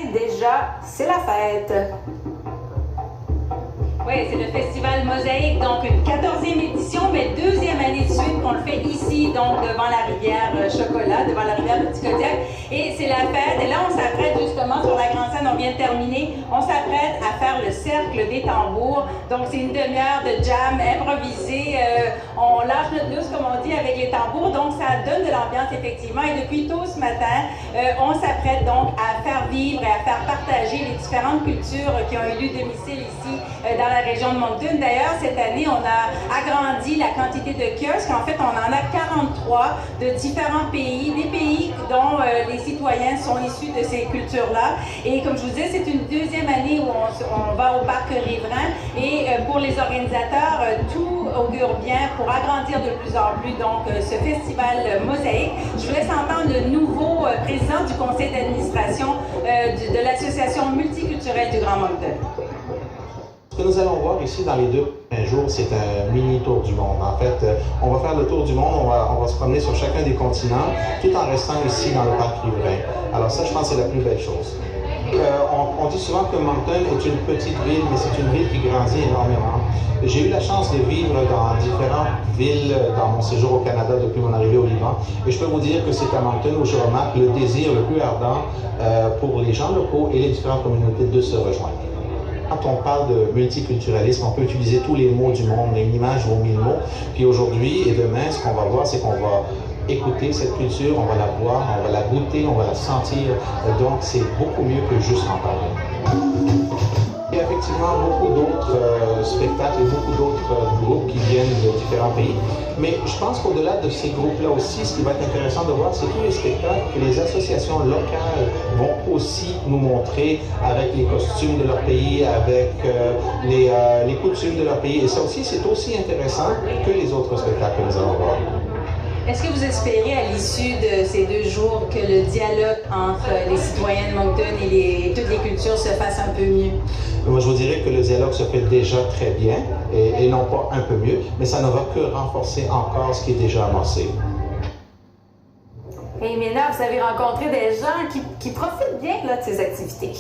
Déjà, c'est la fête. Oui, c'est le Festival Mosaïque, donc une 14e édition, mais deuxième année de suite qu'on le fait ici, donc devant la rivière Chocolat, devant la rivière Petit Kodiak. Et c'est la fête. Et là, on s'apprête justement sur la grande scène, on vient de terminer. On s'apprête à faire le cercle des tambours. Donc, c'est une demi-heure de jam improvisé. On lâche notre lousse, comme on dit, avec les tambours. Donc, ça donne de l'ambiance, effectivement. Et depuis tôt ce matin, on s'apprête donc à faire vivre et à faire partager les différentes cultures qui ont eu lieu domicile ici dans la région de Moncton. D'ailleurs, cette année, on a agrandi la quantité de kiosques. En fait, on en a 43 de différents pays, des pays dont les citoyens sont issus de ces cultures-là. Et comme je vous disais, c'est une deuxième année où on va au parc riverain. Et pour les organisateurs, tout augure bien pour agrandir de plus en plus donc ce festival Mosaïque. Je vous laisse entendre le nouveau président du conseil d'administration de l'association multiculturelle du Grand Moncton. Ce que nous allons voir ici dans les 2 prochains jours, c'est un mini tour du monde. En fait, on va faire le tour du monde, on va se promener sur chacun des continents, tout en restant ici dans le parc riverain. Alors ça, je pense que c'est la plus belle chose. On dit souvent que Moncton est une petite ville, mais c'est une ville qui grandit énormément. J'ai eu la chance de vivre dans différentes villes dans mon séjour au Canada depuis mon arrivée au Liban. Et je peux vous dire que c'est à Moncton où je remarque le désir le plus ardent pour les gens locaux et les différentes communautés de se rejoindre. Quand on parle de multiculturalisme, on peut utiliser tous les mots du monde, mais une image vaut 1000 mots. Puis aujourd'hui et demain, ce qu'on va voir, c'est qu'on va écouter cette culture, on va la voir, on va la goûter, on va la sentir. Donc, c'est beaucoup mieux que juste en parler. Il y a effectivement beaucoup d'autres spectacles et beaucoup d'autres groupes qui viennent de différents pays. Mais je pense qu'au-delà de ces groupes-là aussi, ce qui va être intéressant de voir, c'est tous les spectacles que les associations locales vont aussi nous montrer avec les costumes de leur pays, avec les coutumes de leur pays. Et ça aussi, c'est aussi intéressant que les autres spectacles que nous allons voir. Est-ce que vous espérez, à l'issue de ces 2 jours, que le dialogue entre les citoyens de Moncton et toutes les cultures se fasse un peu mieux? Moi, je vous dirais que le dialogue se fait déjà très bien, et non pas un peu mieux, mais ça ne va que renforcer encore ce qui est déjà amorcé. Et Mina, vous avez rencontré des gens qui profitent bien là, de ces activités.